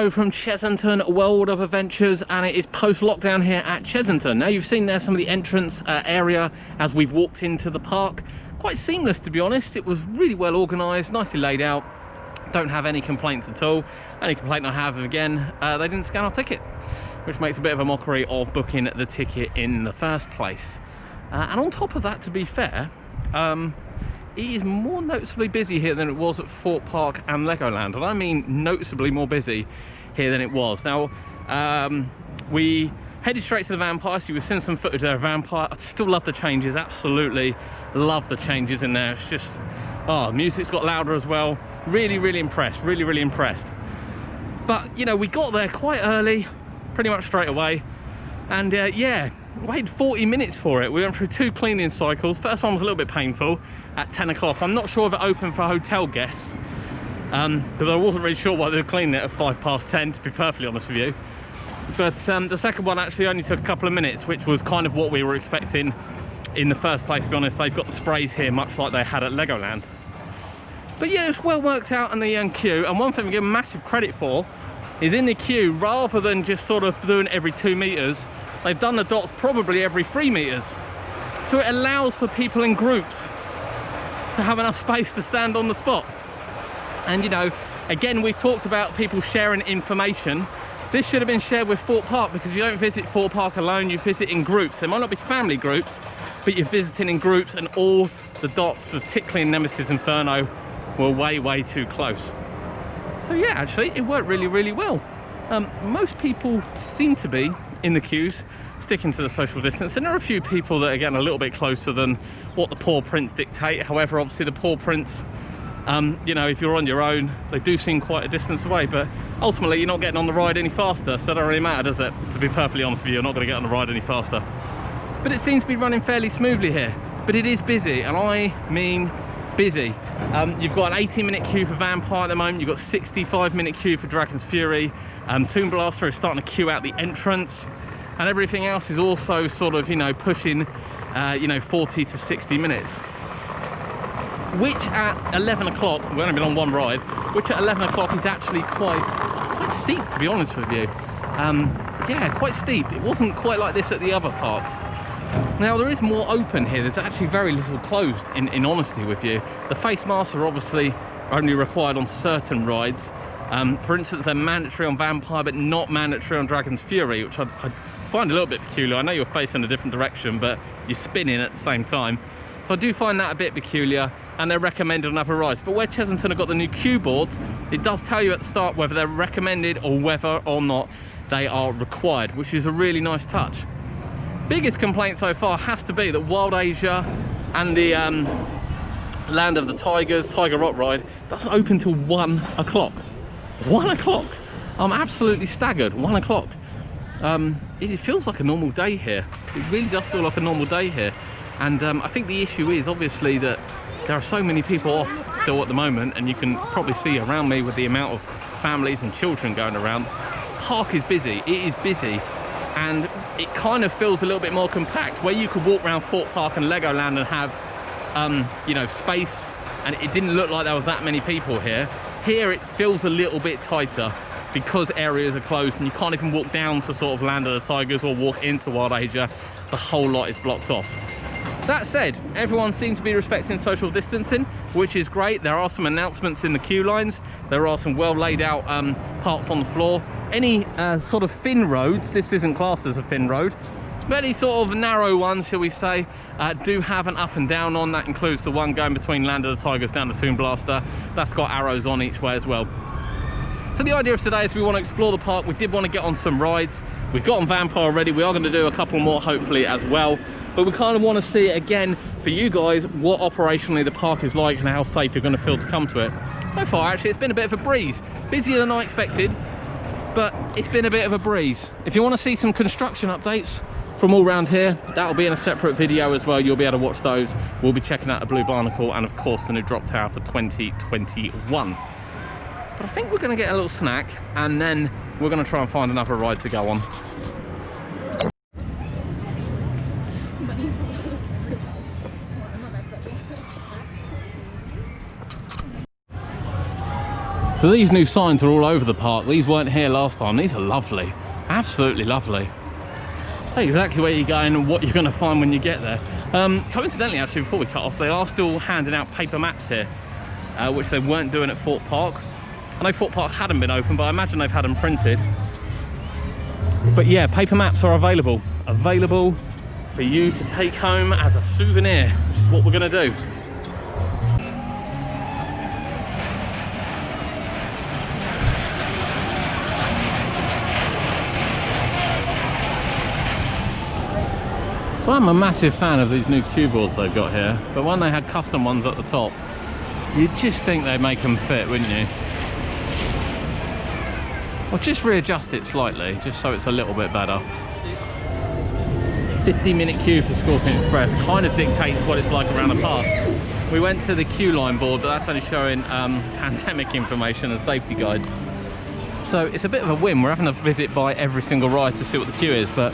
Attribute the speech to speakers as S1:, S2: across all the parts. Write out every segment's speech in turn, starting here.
S1: Joe from Chessington World of Adventures, and it is post-lockdown here at Chessington. Now you've seen there some of the entrance area as we've walked into the park. Quite seamless, to be honest. It was really well organised, nicely laid out. Don't have any complaints at all. Only complaint I have, again, they didn't scan our ticket, which makes a bit of a mockery of booking the ticket in the first place. And on top of that, to be fair, it is more noticeably busy here than it was at Thorpe Park and Legoland, and I mean noticeably more busy here than it was. Now, we headed straight to the Vampire, so you were seeing some footage there of Vampire. I still love the changes, absolutely love the changes in there. It's just, oh, music's got louder as well. Really, really impressed, really impressed. But, you know, we got there quite early, pretty much straight away, and yeah, waited 40 minutes for it. We went through 2 cleaning cycles. First one was a little bit painful at 10 o'clock. I'm not sure if it opened for hotel guests, because I wasn't really sure why they were cleaning it at 10:05, to be perfectly honest with you. But the second one actually only took a couple of minutes, which was kind of what we were expecting in the first place, to be honest. They've got the sprays here much like they had at Legoland. But yeah, it's well worked out in the queue, and one thing we give massive credit for is in the queue, rather than just sort of doing it every 2 meters, they've done the dots probably every 3 meters. So it allows for people in groups to have enough space to stand on the spot. And you know, again, we've talked about people sharing information. This should have been shared with Thorpe Park, because you don't visit Thorpe Park alone, you visit in groups. There might not be family groups, but you're visiting in groups, and all the dots, particularly in Nemesis Inferno, were way too close. So yeah, actually, it worked really well. Most people seem to be in the queues sticking to the social distance, and there are a few people that are getting a little bit closer than what the paw prints dictate. However, obviously the paw prints, you know, if you're on your own, they do seem quite a distance away, but ultimately you're not getting on the ride any faster, so it don't really matter, does it? To be perfectly honest with you, you're not going to get on the ride any faster. But it seems to be running fairly smoothly here. But it is busy, and I mean busy. You've got an 18-minute queue for Vampire at the moment. You've got 65-minute queue for Dragon's Fury. Toon Blaster is starting to queue out the entrance, and everything else is also sort of, you know, pushing, you know, 40 to 60 minutes. Which at 11 o'clock, we've only been on one ride, which at 11 o'clock is actually quite steep, to be honest with you. Yeah, quite steep. It wasn't quite like this at the other parks. Now, there is more open here. There's actually very little closed, in honesty with you. The face masks are obviously only required on certain rides. For instance, they're mandatory on Vampire, but not mandatory on Dragon's Fury, which I find a little bit peculiar. I know you're facing a different direction, but you're spinning at the same time. So I do find that a bit peculiar, and they're recommended on other rides. But where Chessington have got the new queue boards, it does tell you at the start whether they're recommended or whether or not they are required, which is a really nice touch. Biggest complaint so far has to be that Wild Asia and the Land of the Tigers, Tiger Rock ride, doesn't open till 1 o'clock. 1 o'clock! I'm absolutely staggered. 1 o'clock. It feels like a normal day here. It really does feel like a normal day here. And I think the issue is obviously that there are so many people off still at the moment, and you can probably see around me with the amount of families and children going around. The park is busy. It is busy. And it kind of feels a little bit more compact, where you could walk around Thorpe Park and Legoland and have, you know, space, and it didn't look like there was that many people here. Here it feels a little bit tighter because areas are closed, and you can't even walk down to sort of Land of the Tigers or walk into Wild Asia. The whole lot is blocked off. That said, everyone seems to be respecting social distancing, which is great. There are some announcements in the queue lines. There are some well laid out parts on the floor. Any sort of thin roads, this isn't classed as a thin road, but any sort of narrow ones, shall we say, do have an up and down on. That includes the one going between Land of the Tigers down to Toon Blaster. That's got arrows on each way as well. So the idea of today is we want to explore the park. We did want to get on some rides. We've got on Vampire already. We are going to do a couple more hopefully as well. But we kind of want to see again for you guys what operationally the park is like and how safe you're going to feel to come to it. So far actually it's been a bit of a breeze. Busier than I expected, but it's been a bit of a breeze. If you want to see some construction updates from all around here, that'll be in a separate video as well. You'll be able to watch those. We'll be checking out the Blue Barnacle and of course the new drop tower for 2021. But I think we're going to get a little snack, and then we're going to try and find another ride to go on. So these new signs are all over the park. These weren't here last time. These are lovely, absolutely lovely. Tell you exactly where you're going and what you're going to find when you get there. Coincidentally, actually, before we cut off, they are still handing out paper maps here, which they weren't doing at Fort Park. I know Fort Park hadn't been open, but I imagine they've had them printed. But yeah, paper maps are available for you to take home as a souvenir, which is what we're going to do. So I'm a massive fan of these new cue boards they've got here, but when they had custom ones at the top, you'd just think they'd make them fit, wouldn't you? Or just readjust it slightly, just so it's a little bit better. 50-minute queue for Scorpion Express kind of dictates what it's like around the park. We went to the queue line board, but that's only showing pandemic information and safety guides. So it's a bit of a whim. We're having a visit by every single ride to see what the queue is, but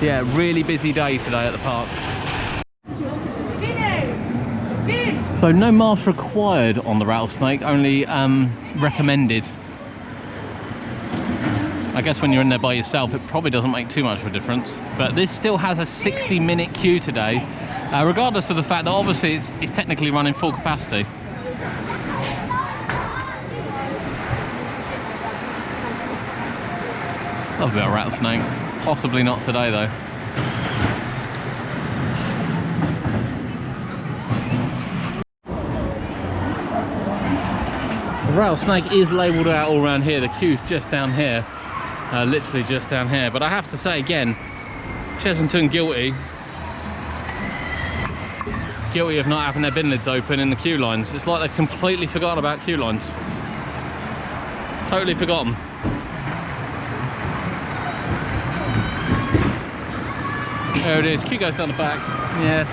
S1: yeah, really busy day today at the park. So no mask required on the rattlesnake, only recommended. I guess when you're in there by yourself, it probably doesn't make too much of a difference. But this still has a 60-minute queue today, regardless of the fact that obviously it's technically running full capacity. Love a bit of rattlesnake. Possibly not today though. The rattlesnake is labelled out all around here. The queue's just down here, literally just down here. But I have to say again, Chessington guilty of not having their bin lids open in the queue lines. It's like they've completely forgotten about queue lines. Totally forgotten. There it is, queue goes down the back. Yeah,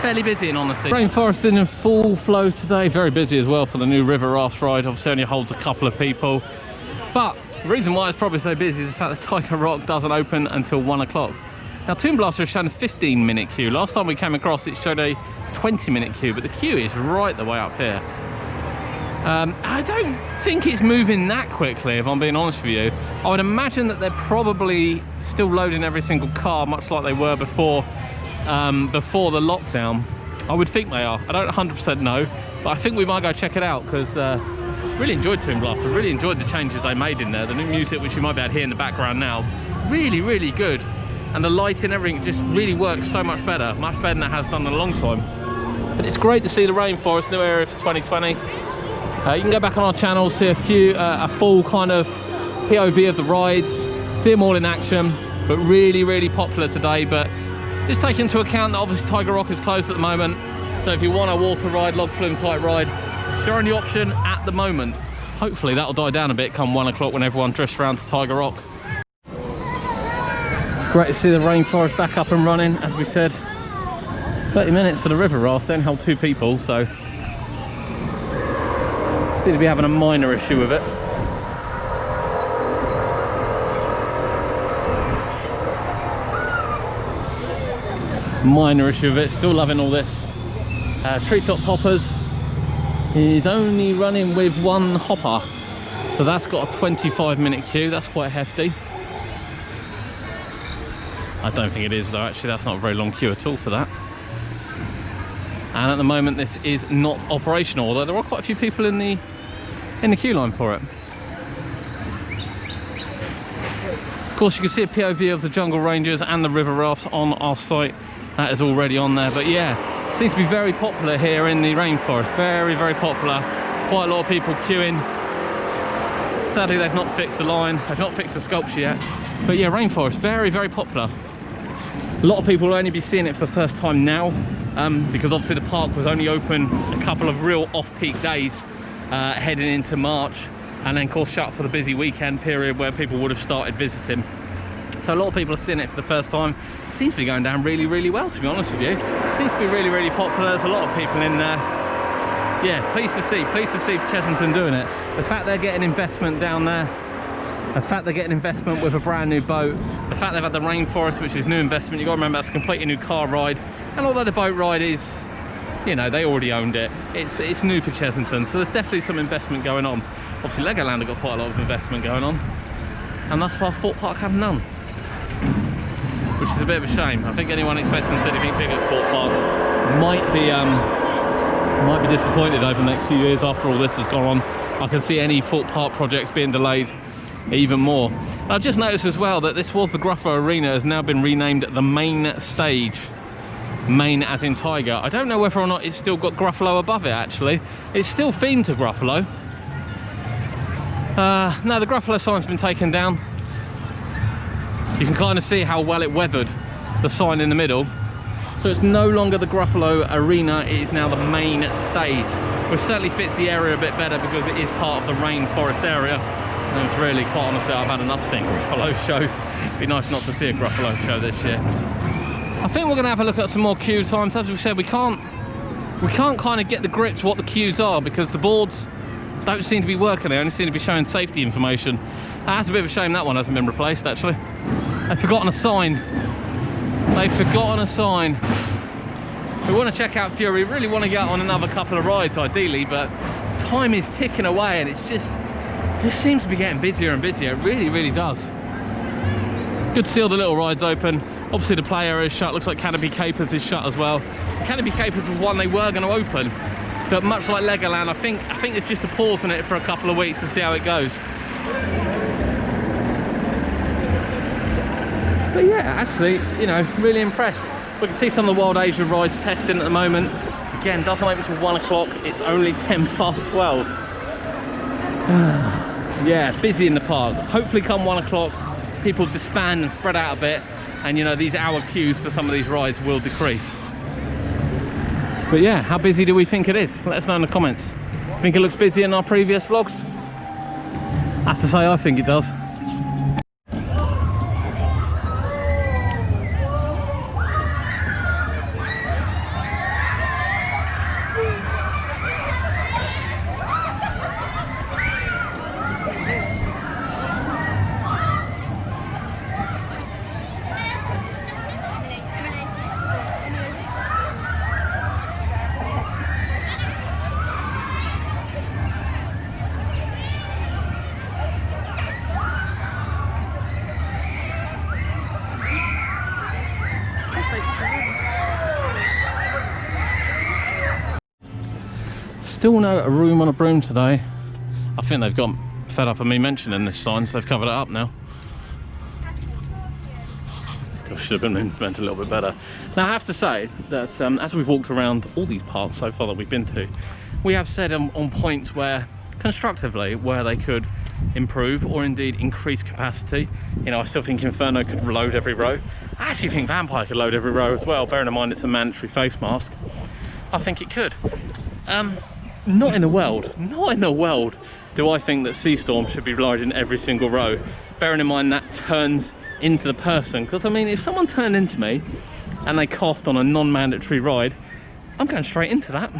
S1: fairly busy in honesty. Rainforest in full flow today, very busy as well for the new river raft ride. Obviously only holds a couple of people, but the reason why it's probably so busy is the fact that Tiger Rock doesn't open until 1 o'clock. Now Toon Blaster has shown a 15-minute queue. Last time we came across it showed a 20-minute queue, but the queue is right the way up here. I don't think it's moving that quickly, if I'm being honest with you. I would imagine that they're probably still loading every single car, much like they were before the lockdown. I would think they are. I don't 100% know, but I think we might go check it out, because really enjoyed Toon Blaster. Really enjoyed the changes they made in there. The new music, which you might be able to hear in the background now, really good. And the lighting, everything just really works so much better than it has done in a long time. But it's great to see the Rainforest new area for 2020. You can go back on our channel, see a full kind of POV of the rides, see them all in action. But really popular today. But just take into account that obviously Tiger Rock is closed at the moment. So if you want a water ride, log flume type ride, it's your only option at the moment. Hopefully that'll die down a bit come 1 o'clock when everyone drifts around to Tiger Rock. It's great to see the Rainforest back up and running, as we said. 30 minutes for the river raft, they only hold 2 people, so seem to be having a minor issue with it. Minor issue with it, still loving all this. Treetop hoppers is only running with 1 hopper, so that's got a 25-minute queue. That's quite hefty. I don't think it is though, actually. That's not a very long queue at all for that. And at the moment this is not operational, although there are quite a few people in the queue line for it. Of course you can see a POV of the Jungle Rangers and the river rafts on our site. That is already on there, but yeah, seems to be very popular here in the Rainforest. Very popular. Quite a lot of people queuing. Sadly they've not fixed the line, they've not fixed the sculpture yet. But yeah, Rainforest, very popular. A lot of people will only be seeing it for the first time now, because obviously the park was only open a couple of real off-peak days heading into March, and then of course shut for the busy weekend period where people would have started visiting. So a lot of people are seeing it for the first time. It seems to be going down really well, to be honest with you. It seems to be really popular. There's a lot of people in there. Yeah, pleased to see Chessington doing it. The fact they're getting investment down there, the fact they're getting investment with a brand new boat, the fact they've had the Rainforest, which is new investment. You've got to remember that's a completely new car ride. And although the boat ride is you know, they already owned it. It's new for Chessington, so there's definitely some investment going on. Obviously Legoland have got quite a lot of investment going on, and thus far Thorpe Park have none, which is a bit of a shame. I think anyone expecting anything big at Thorpe Park might be disappointed over the next few years after all this has gone on. I can see any Thorpe Park projects being delayed even more. I've just noticed as well that this was the Gruffalo Arena, has now been renamed the main stage. Main as in tiger. I don't know whether or not it's still got Gruffalo above it actually. It's still themed to Gruffalo. No, the Gruffalo sign's been taken down. You can kind of see how well it weathered the sign in the middle. So it's no longer the Gruffalo Arena, it is now the main stage, which certainly fits the area a bit better because it is part of the Rainforest area. And it's really, quite honestly, I've had enough seeing Gruffalo shows. It'd be nice not to see a Gruffalo show this year. I think we're going to have a look at some more queue times. As we said, we can't kind of get the grips what the queues are because the boards don't seem to be working. They only seem to be showing safety information. That's a bit of a shame that one hasn't been replaced actually. They've forgotten a sign. They've forgotten a sign. We want to check out Fury. We really want to get on another couple of rides ideally, but time is ticking away and it's just seems to be getting busier and busier. It really, really does. Good to see all the little rides open. Obviously the play area is shut. Looks like Canopy Capers is shut as well. Canopy Capers was one they were going to open, but much like Legoland, I think it's just a pause on it for a couple of weeks to see how it goes. But yeah, actually, you know, really impressed. We can see some of the Wild Asia rides testing at the moment. Again, doesn't open until 1 o'clock. It's only 12:10. Yeah, busy in the park. Hopefully come 1 o'clock, people disband and spread out a bit, and you know, these hour queues for some of these rides will decrease. But yeah, how busy do we think it is? Let us know in the comments. Think it looks busy in our previous vlogs? I have to say, I think it does. Still no room on a broom today. I think they've got fed up of me mentioning this sign, so they've covered it up now. Still should have been meant a little bit better. Now I have to say that as we've walked around all these parks so far that we've been to, we have said on points where, constructively, where they could improve or indeed increase capacity. You know, I still think Inferno could load every row. I actually think Vampire could load every row as well, bearing in mind it's a mandatory face mask. I think it could. Not in the world do I think that Sea Storm should be loading every single row, bearing in mind that turns into the person. Because I mean, if someone turned into me and they coughed on a non-mandatory ride, I'm going straight into that.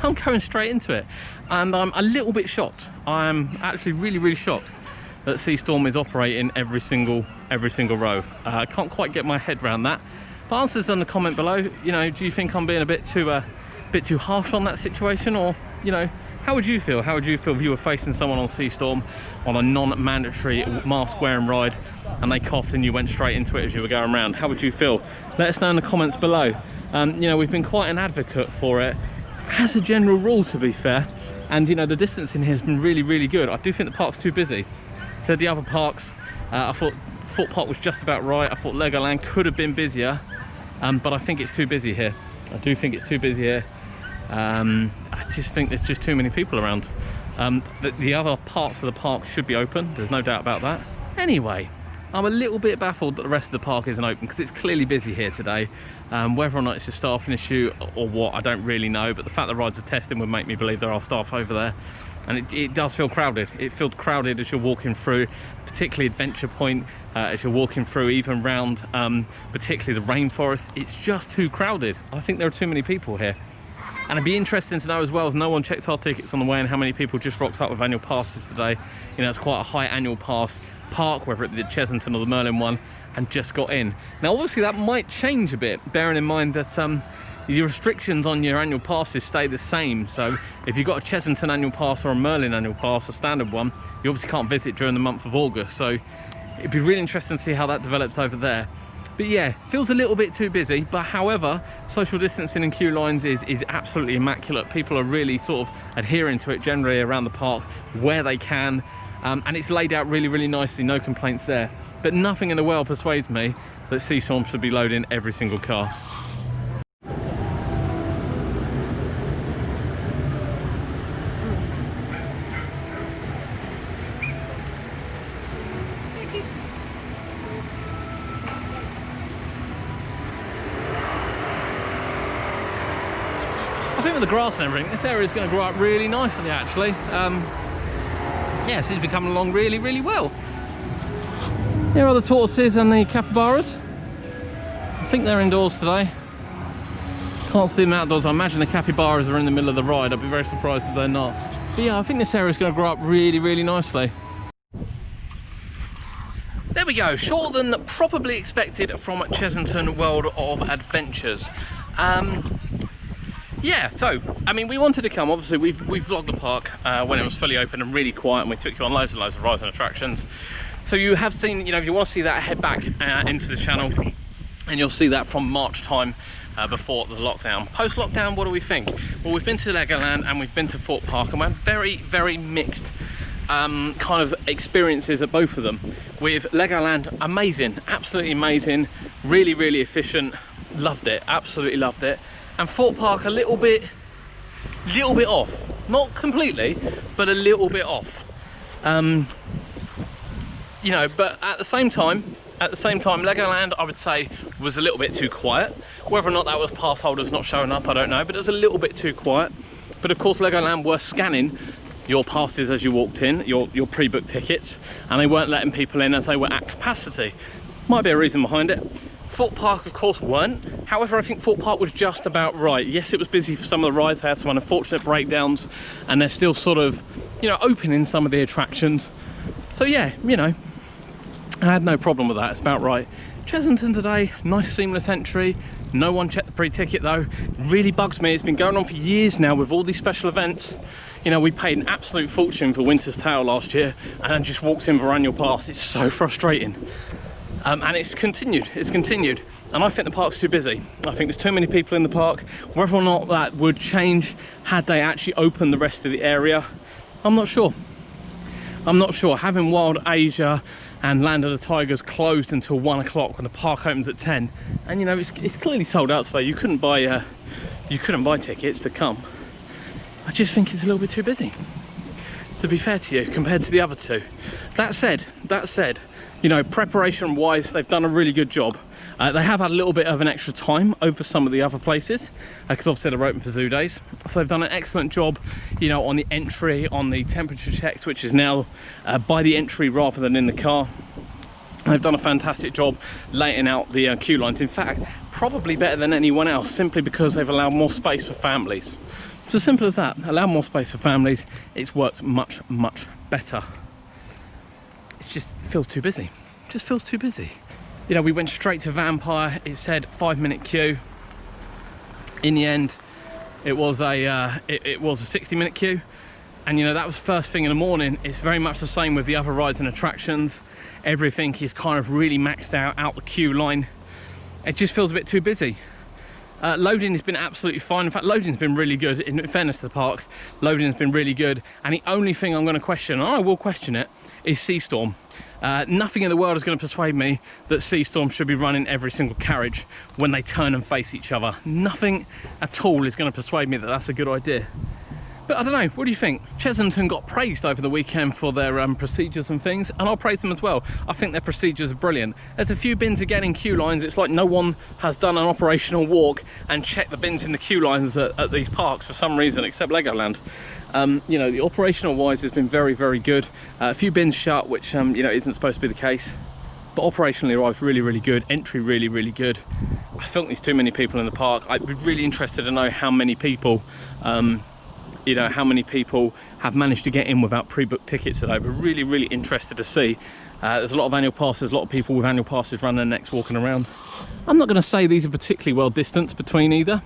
S1: I'm going straight into it, and I'm a little bit shocked. I'm actually really shocked that Sea Storm is operating every single row. I can't quite get my head around that. But answers in the comment below. You know, do you think I'm being a bit too harsh on that situation, or you know, how would you feel? How would you feel if you were facing someone on Sea Storm on a non-mandatory mask wearing ride and they coughed and you went straight into it as you were going around? How would you feel? Let us know in the comments below. You know, we've been quite an advocate for it as a general rule, to be fair, and you know, the distance in here has been really good. I do think the park's too busy. So the other parks, I thought Thorpe Park was just about right. I thought Legoland could have been busier, but I think it's too busy here. I do think it's too busy here. I just think there's just too many people around. The other parts of the park should be open, there's no doubt about that. Anyway, I'm a little bit baffled that the rest of the park isn't open, because it's clearly busy here today. Whether or not it's a staffing issue or what, I don't really know, but the fact the rides are testing would make me believe there are staff over there. And it does feel crowded. It feels crowded as you're walking through, particularly Adventure Point, as you're walking through, even round particularly the Rainforest. It's just too crowded. I think there are too many people here. And it'd be interesting to know as well, as no one checked our tickets on the way, and how many people just rocked up with annual passes today. You know, it's quite a high annual pass park, whether it be the Chessington or the Merlin one, and just got in. Now obviously that might change a bit, bearing in mind that your restrictions on your annual passes stay the same. So if you've got a Chessington annual pass or a Merlin annual pass, a standard one, you obviously can't visit during the month of August. So it'd be really interesting to see how that develops over there. But yeah, feels a little bit too busy, but however, social distancing and queue lines is absolutely immaculate. People are really sort of adhering to it generally around the park where they can, and it's laid out really, really nicely, no complaints there. But nothing in the world persuades me that Seastorm should be loading every single car. I think with the grass and everything, this area is going to grow up really nicely actually. Yeah, it seems to be coming along really, really well. Here are the tortoises and the capybaras. I think they're indoors today. Can't see them outdoors. I imagine the capybaras are in the middle of the ride. I'd be very surprised if they're not. But yeah, I think this area is going to grow up really, really nicely. There we go, shorter than probably expected from Chessington World of Adventures. Yeah, so I mean, we wanted to come. Obviously we've vlogged the park when it was fully open and really quiet, and we took you on loads and loads of rides and attractions. So you have seen, you know, if you want to see that, head back into the channel and you'll see that from March time before the lockdown. Post lockdown, what do we think? Well, we've been to Legoland and we've been to Thorpe Park, and we had very, very mixed kind of experiences at both of them. With Legoland, amazing, absolutely amazing, really, really efficient, loved it, absolutely loved it. And Thorpe Park a little bit off, not completely, but a little bit off. You know, but at the same time, Legoland, I would say, was a little bit too quiet. Whether or not that was pass holders not showing up, I don't know, but it was a little bit too quiet. But of course, Legoland were scanning your passes as you walked in, your pre-booked tickets, and they weren't letting people in as they were at capacity. Might be a reason behind it. Thorpe Park, of course, weren't. However, I think Thorpe Park was just about right. Yes, it was busy for some of the rides. They had some unfortunate breakdowns, and they're still sort of, you know, opening some of the attractions. So yeah, you know, I had no problem with that. It's about right. Chessington today, nice seamless entry. No one checked the pre-ticket though. Really bugs me. It's been going on for years now with all these special events. You know, we paid an absolute fortune for Winter's Tale last year and then just walked in for annual pass. It's so frustrating. And it's continued, and I think the park's too busy. I think there's too many people in the park. Whether or not that would change had they actually opened the rest of the area, I'm not sure. Having Wild Asia and Land of the Tigers closed until 1 o'clock when the park opens at 10, and you know, it's clearly sold out today. You couldn't buy tickets to come. I just think it's a little bit too busy, to be fair to you, compared to the other two. That said, you know, preparation wise, they've done a really good job. They have had a little bit of an extra time over some of the other places, because obviously they're open for zoo days. So they've done an excellent job, you know, on the entry, on the temperature checks, which is now by the entry rather than in the car. They've done a fantastic job laying out the queue lines. In fact, probably better than anyone else, simply because they've allowed more space for families. It's as simple as that. Allow more space for families. It's worked much, much better. It just feels too busy. It just feels too busy. You know, we went straight to Vampire. It said 5-minute queue. In the end, it was a 60-minute queue. And you know, that was first thing in the morning. It's very much the same with the other rides and attractions. Everything is kind of really maxed out the queue line. It just feels a bit too busy. Loading has been absolutely fine. In fact, loading's been really good. In fairness to the park, loading has been really good. And the only thing I'm going to question, and I will question it, is Seastorm. Nothing in the world is going to persuade me that Seastorm should be running every single carriage when they turn and face each other. Nothing at all is going to persuade me that that's a good idea. But I don't know, what do you think? Chessington got praised over the weekend for their procedures and things, and I'll praise them as well. I think their procedures are brilliant. There's a few bins again in queue lines. It's like no one has done an operational walk and checked the bins in the queue lines at these parks for some reason, except Legoland. You know, the operational wise has been very, very good. A few bins shut, which you know, isn't supposed to be the case. But operationally wise, really, really good. Entry, really, really good. I think there's too many people in the park. I'd be really interested to know how many people you know, how many people have managed to get in without pre-booked tickets today. We're really, really interested to see. There's a lot of annual passes, a lot of people with annual passes running their necks walking around. I'm not going to say these are particularly well distanced between either.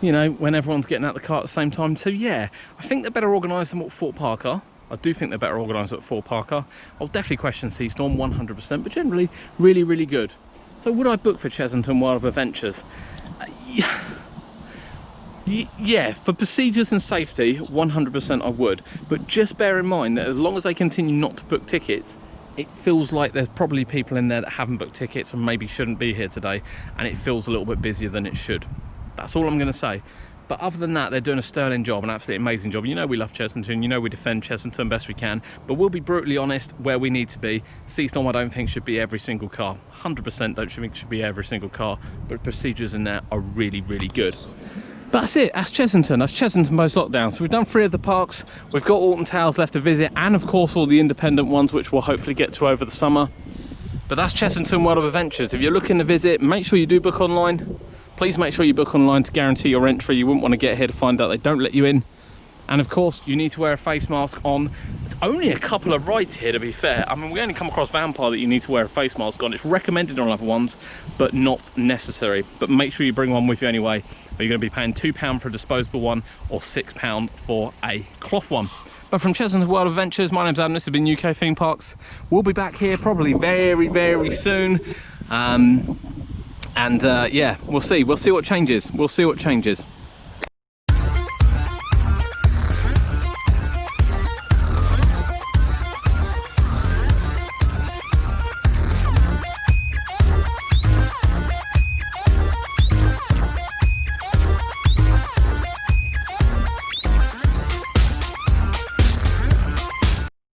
S1: you know, when everyone's getting out the car at the same time. So yeah, I think they're better organised than what Fort Park are. I do think they're better organised at Fort Park are. I'll definitely question Seastorm 100%, but generally really, really good. So would I book for Chessington Wildlife Adventures? Yeah, for procedures and safety, 100% I would. But just bear in mind that as long as they continue not to book tickets, it feels like there's probably people in there that haven't booked tickets and maybe shouldn't be here today, and it feels a little bit busier than it should. That's all I'm going to say. But other than that, they're doing a sterling job, an absolutely amazing job. You know we love Chessington, you know we defend Chessington best we can, but we'll be brutally honest where we need to be. Seastorm I don't think should be every single car. 100% don't think should be every single car, but procedures in there are really, really good. But that's it, that's Chessington post lockdown. So we've done 3 of the parks, we've got Alton Towers left to visit, and of course all the independent ones which we'll hopefully get to over the summer. But that's Chessington World of Adventures. If you're looking to visit, make sure you do book online. Please make sure you book online to guarantee your entry. You wouldn't want to get here to find out they don't let you in. And of course, you need to wear a face mask on. It's only a couple of rides here, to be fair. I mean, we only come across Vampire that you need to wear a face mask on. It's recommended on other ones, but not necessary. But make sure you bring one with you anyway, or you're going to be paying £2 for a disposable one or £6 for a cloth one. But from Chessington World Adventures, my name's Adam, this has been UK Theme Parks. We'll be back here probably very, very soon. Yeah, we'll see what changes.